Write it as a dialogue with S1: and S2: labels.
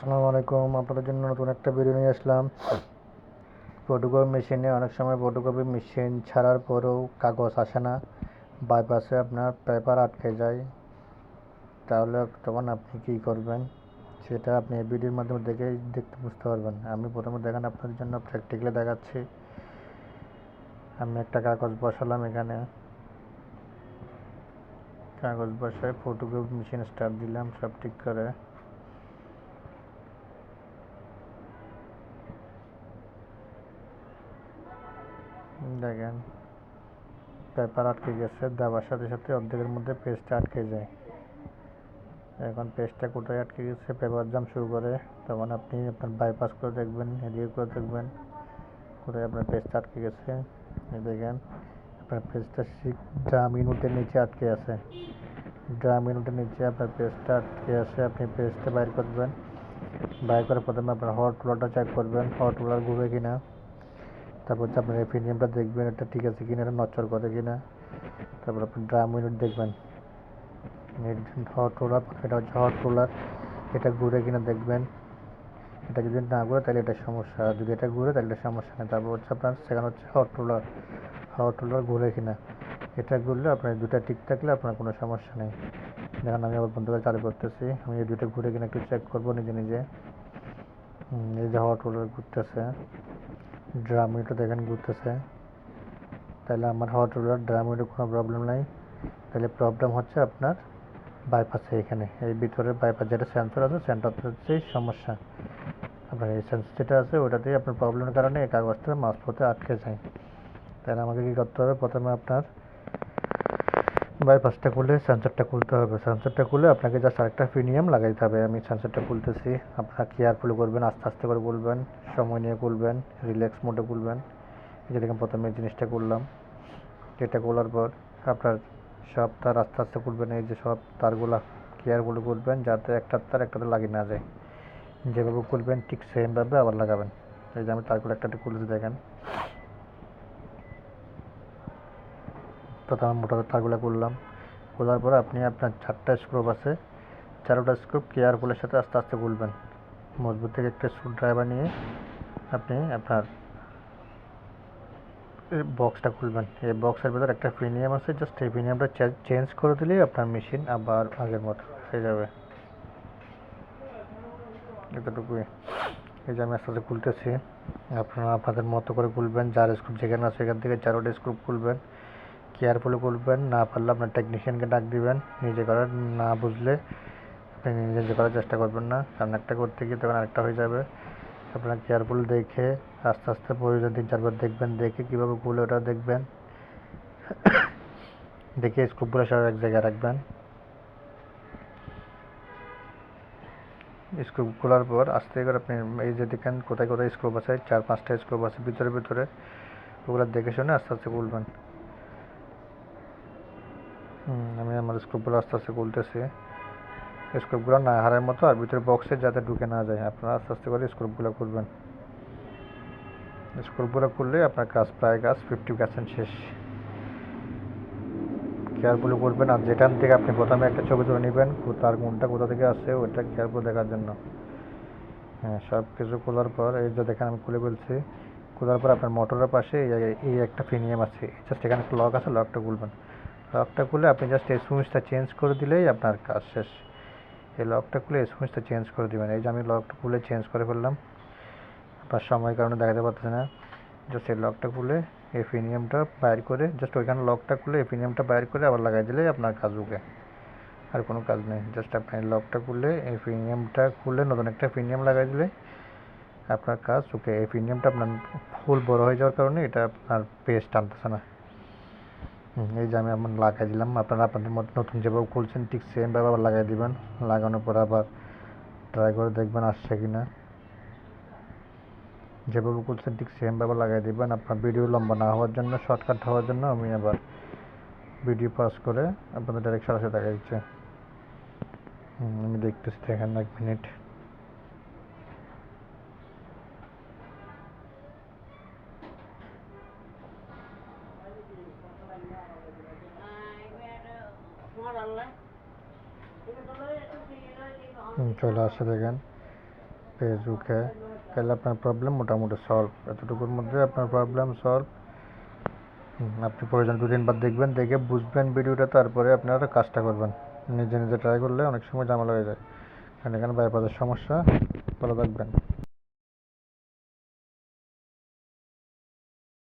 S1: আসসালামু আলাইকুম। আপনাদের জন্য নতুন একটা ভিডিও নিয়ে আসলাম। ফটোকপি মেশিনে অনেক সময় ফটোকপি মেশিন ছাড়ার পরেও কাগজ আসে না, বাইপাসে আপনার পেপার আটকে যায়। তাহলে তখন আপনি কী করবেন সেটা আপনি এই ভিডিওর মাধ্যমে দেখতে বুঝতে পারবেন। আমি প্রথমে দেখেন আপনাদের জন্য প্র্যাকটিক্যালি দেখাচ্ছি। আমি একটা কাগজ বসালাম, এখানে কাগজ বসায় ফটোকপি মেশিন স্টার্ট দিলাম সব ঠিক করে। দেখেন পেপার আটকে গেছে, দেওয়ার সাথে সাথে অর্ধেকের মধ্যে পেজটা আটকে যায়। এখন পেজটা কোথায় আটকে গেছে, পেপার জাম শুরু করে, তখন আপনি আপনার বাইপাস করে দেখবেন, এদিকে করে দেখবেন কোথায় আপনার পেজটা আটকে গেছে। এই দেখেন আপনার পেজটা ড্রা মিনুটের নিচে আটকে আছে। ড্রা মিনুটের নিচে আপনার পেজটা আটকে আছে। আপনি পেজটা বাইর করবেন, বাইর করে প্রথমে আপনার হট রোলারটা চেক করবেন, হট রোলার ঘুরে কিনা। তারপর হচ্ছে আপনার এফিনিয়ামটা দেখবেন এটা ঠিক আছে কিনা, এটা নচর করে কিনা। তারপর আপনি ড্রা মিনুট দেখবেন, হট রোলার, এটা হচ্ছে হট রোলার, এটা ঘুরে কিনা দেখবেন। এটা যদি না ঘুরে তাহলে এটা সমস্যা, আর যদি এটা ঘুরে তাহলে এটা সমস্যা নেই। তারপর হচ্ছে আপনার সেকেন্ড হচ্ছে হট রোলার, হট রোলার ঘুরে কিনা। এটা ঘুরলে আপনার দুটা ঠিক থাকলে আপনার কোনো সমস্যা নেই। দেখেন আমি আবার বন্ধ করে চালু করতেছি, আমি এই দুটো ঘুরে কিনা একটু চেক করবো নিজে নিজে। এই যে হট রোলার ঘুরতেছে, ড্রামিটা দেখেন ঘুরতেছে, তাহলে আমার হট রোলার ড্রামিটা কোনো প্রবলেম নাই। তাহলে প্রবলেম হচ্ছে আপনার বাইপাসে, এখানে এই ভিতরে বাইপাস যেটা সেন্সর আছে, সেন্সরটা হচ্ছে সমস্যা। আপনার এই সেন্সর যেটা আছে ওটাতেই আপনার প্রবলেমের কারণে এই কাগজটা মাঝপথে আটকে যায়। তাহলে আমাকে কী করতে হবে, প্রথমে আপনার বাইপাসটা খুলে সেন্সরটা খুলতে হবে। সেন্সরটা খুলে আপনাকে জাস্ট আরেকটা প্রিমিয়াম লাগাইতে হবে। আমি সেন্সরটা খুলতেছি, আপনারা কেয়ারফুলি করবেন, আস্তে আস্তে করে খুলবেন, সময় নিয়ে খুলবেন, রিল্যাক্স মোডে খুলবেন। এই যে দেখেন প্রথমে এই জিনিসটা করলাম, এটা খোলার পর আপনার সব তার আস্তে আস্তে খুলবেন। এই যে সব তারগুলা কেয়ারফুলি খুলবেন যাতে একটার তার একটাতে লাগিয়ে না যায়। যেভাবে খুলবেন ঠিক সেমভাবে আবার লাগাবেন। এই যে আমি তারগুলো একটা খুলেছি দেখেন। প্রথমে মোটরের তারগুলো খুললাম, খোলার পরে আপনি আপনার 4টা স্ক্রুপ আছে, 4টা স্ক্রুপ কেয়ারফুলের সাথে আস্তে আস্তে খুলবেন। মজবুত থেকে একটা স্ক্রু ড্রাইভার নিয়ে আপনি আপনার বক্সটা খুলবেন। এই বক্সের ভিতরে একটা প্রিমিয়াম আছে, জাস্ট এই প্রিমিয়ামটা চেঞ্জ করে দিলেই আপনার মেশিন আবার আগের মতো হয়ে যাবে। এতটুকুই। এই যে আমি আস্তে আস্তে খুলতেছি, আপনারা আপনাদের মতো করে খুলবেন, যার স্ক্রুপ যেখানে আছে সেখান থেকে 4টা স্ক্রুপ খুলবেন, কেয়ারফুলি খুলবেন। না পারলে আপনার টেকনিশিয়ানকে ডাক দিবেন, নিজে করার না বুঝলে আপনি নিজে নিজে করার চেষ্টা করবেন না, কারণ একটা করতে গিয়ে তখন আরেকটা হয়ে যাবে। আপনারা কেয়ারফুল দেখে আস্তে আস্তে প্রয়োজন 3-4 বার দেখবেন, দেখে কীভাবে খুলে ওটা দেখবেন, দেখে স্ক্রুপগুলো সব এক জায়গায় রাখবেন। স্ক্রুপ খোলার পর আস্তে করে আপনি এই যে দেখেন কোথায় কোথায় স্ক্রুপ আছে, 4-5টা স্ক্রুপ আছে ভিতরে ভিতরে, ওগুলো দেখে শুনে আস্তে আস্তে খুলবেন। আমি আমার স্ক্রুপগুলো আস্তে আস্তে খুলতেছি, স্ক্রুপগুলো না হারার মতো আর ভিতরে বক্সে যাতে ঢুকে না যায়। আপনারা আস্তে আস্তে করে স্ক্রুপগুলো খুলবেন। স্ক্রুপগুলো খুললে আপনার কাজ 50% শেষ। কেয়ারফুলি করবেন, আর যেখান থেকে আপনি প্রথমে একটা ছবি তুলে নেবেন, তার কোনটা কোথা থেকে আসছে ওইটা কেয়ারফুল দেখার জন্য। হ্যাঁ, সব কিছু খোলার পর এই যে দেখেন আমি খুলে ফেলছি। খোলার পর আপনার মোটরের পাশে এই একটা প্রিমিয়াম আছে, জাস্ট এখানে একটা লক আছে, লকটা খুলবেন। লকটা খুলে আপনি জাস্ট এই সুইচটা চেঞ্জ করে দিলেই আপনার কাজ শেষ। এই লকটা খুলে এই সুইচটা চেঞ্জ করে দেবেন। এই যে আমি লকটা খুলে চেঞ্জ করে ফেললাম, আপনার সময়ের কারণে দেখাতে পারতেছে না। জাস্ট এই লকটা খুলে এই প্রিমিয়ামটা বাইর করে, জাস্ট ওইখানে লকটা খুলে এই প্রিমিয়ামটা বাইর করে আবার লাগাই দিলেই আপনার কাজ ওকে, আর কোনো কাজ নেই। জাস্ট আপনি লকটা খুলে এই প্রিমিয়ামটা খুলে নতুন একটা প্রিমিয়াম লাগাই দিলে আপনার কাজ ওকে। এই প্রিমিয়ামটা আপনার ফুল বড় হয়ে যাওয়ার কারণে এটা আপনার পেজ টানতেছে না। এই যে আমি আমার লাগাই দিলাম, আপনারা আপনাদের মতো নতুন যেভাবে খুলছেন ঠিক সেমভাবে আবার লাগাই দিবেন। লাগানোর পর আবার ট্রাই করে দেখবেন আসছে কি না। যেভাবে খুলছেন ঠিক সেমভাবে লাগাই দিবেন। আপনার ভিডিও লম্বা না হওয়ার জন্য, শর্টকাট হওয়ার জন্য আমি আবার ভিডিও পজ করে আপনাদের ডাইরেক্ট সরাসরি দেখা দিচ্ছে। আমি দেখতেছি, দেখেন 1 মিনিট। চলে আসছে দেখেন, পেজ উঠে, তাহলে আপনার প্রবলেম মোটামুটি সলভ। এতটুকুর মধ্যে আপনার প্রবলেম সলভ। আপনি প্রয়োজন 2 দিন বাদ দেখবেন, দেখে বুঝবেন ভিডিওটা, তারপরে আপনারা কাজটা করবেন। নিজে নিজে ট্রাই করলে অনেক সময় ঝামেলা হয়ে যায়, কারণ এখানে বাইপাসের সমস্যা। ভালো থাকবেন।